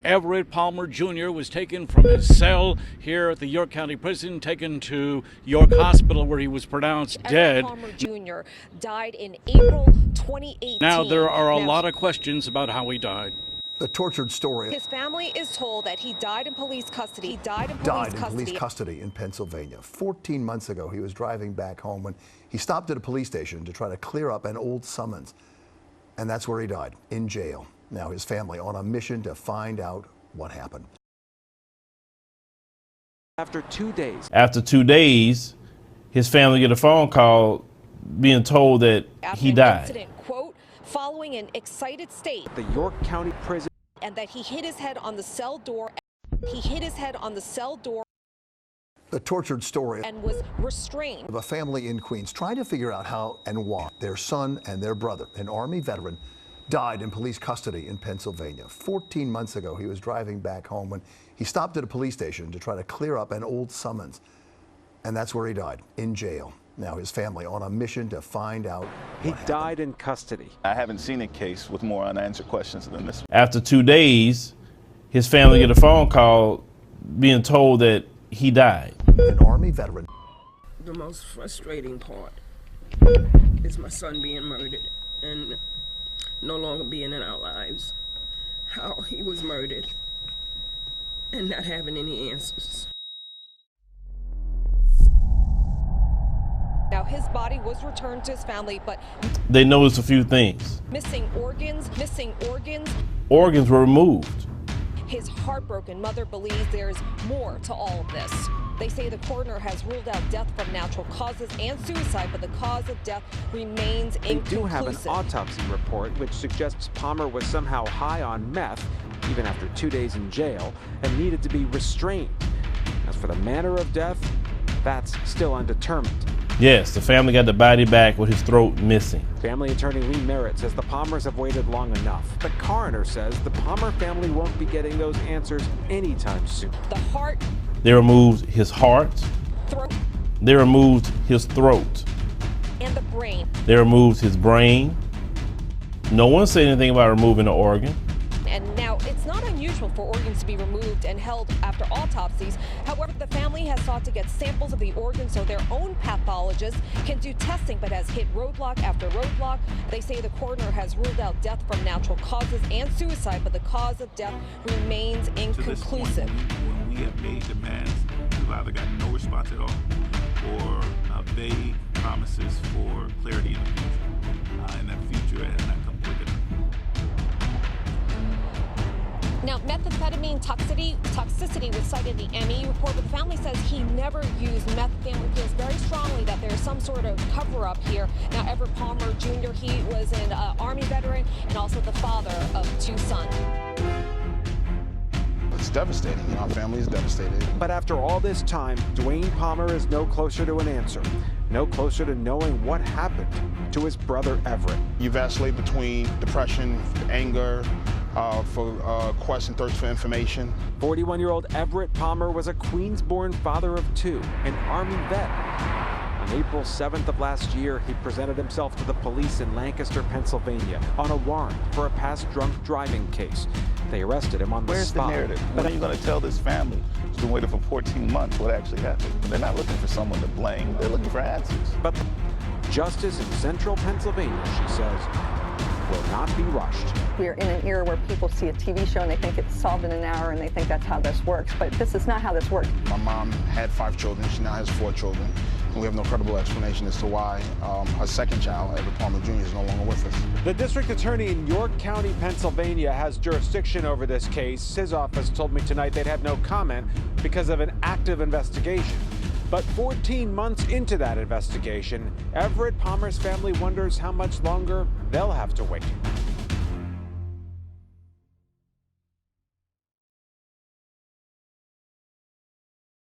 Everett Palmer Jr. was taken from his cell here at the York County Prison, taken to York Hospital where he was pronounced dead. Everett Palmer Jr. died in April 2018. Now there are a lot of questions about how he died. The tortured story. His family is told that he died in police custody. He died in police custody in Pennsylvania. 14 months ago, he was driving back home when he stopped at a police station to try to clear up an old summons. And that's where he died, in jail. Now his family on a mission to find out what happened. After 2 days. After 2 days, his family get a phone call being told that he died. Incident, quote, following an excited state. The York County Prison. And that he hit his head on the cell door. He hit his head on the cell door. The tortured story. And was restrained. Of a family in Queens trying to figure out how and why their son and their brother, an Army veteran, died in police custody in Pennsylvania. 14 months ago, he was driving back home when he stopped at a police station to try to clear up an old summons. And that's where he died, in jail. Now his family on a mission to find out He died in custody. I haven't seen a case with more unanswered questions than this. After 2 days, his family get a phone call being told that he died. An Army veteran. The most frustrating part is my son being murdered and no longer being in our lives. How he was murdered and not having any answers. Now his body was returned to his family, but they noticed a few things. Missing organs. Organs were removed. His heartbroken mother believes there's more to all of this. They say the coroner has ruled out death from natural causes and suicide, but the cause of death remains inconclusive. They do have an autopsy report which suggests Palmer was somehow high on meth, even after 2 days in jail, and needed to be restrained. As for the manner of death, that's still undetermined. Yes, the family got the body back with his throat missing. Family attorney Lee Merritt says the Palmers have waited long enough. The coroner says the Palmer family won't be getting those answers anytime soon. The heart. They removed his heart. Throat. They removed his throat. And the brain. They removed his brain. No one said anything about removing the organ. And now it's not unusual for organs to be removed and held after autopsies. However, the family has sought to get samples of the organs so their own pathologist can do testing, but has hit roadblock after roadblock. They say the coroner has ruled out death from natural causes and suicide, but the cause of death remains inconclusive. To this point, when we have made demands, we've either gotten no response at all or vague promises for clarity in the future. And that future has not come quick enough. Now, methamphetamine toxicity was cited in the ME report, but the family says he never used meth. The family feels very strongly that there's some sort of cover-up here. Now, Everett Palmer Jr., he was an Army veteran and also the father of 2 sons. It's devastating. Our family is devastated. But after all this time, Dwayne Palmer is no closer to an answer, no closer to knowing what happened to his brother Everett. You vacillate between depression, anger, for quest and thirst for information. 41-year-old Everett Palmer was a Queens-born father of 2, an Army vet. On April 7th of last year, he presented himself to the police in Lancaster, Pennsylvania, on a warrant for a past drunk driving case. They arrested him on the spot. Where's the narrative? When are you going to tell this family who's been waiting for 14 months what actually happened? They're not looking for someone to blame. They're looking for answers. But justice in central Pennsylvania, she says, will not be rushed. We're in an era where people see a TV show and they think it's solved in an hour and they think that's how this works, but this is not how this works. My mom had 5 children. She now has 4 children. And we have no credible explanation as to why her second child, Everett Palmer Jr., is no longer with us. The district attorney in York County, Pennsylvania, has jurisdiction over this case. His office told me tonight they'd have no comment because of an active investigation. But 14 months into that investigation, Everett Palmer's family wonders how much longer they'll have to wait.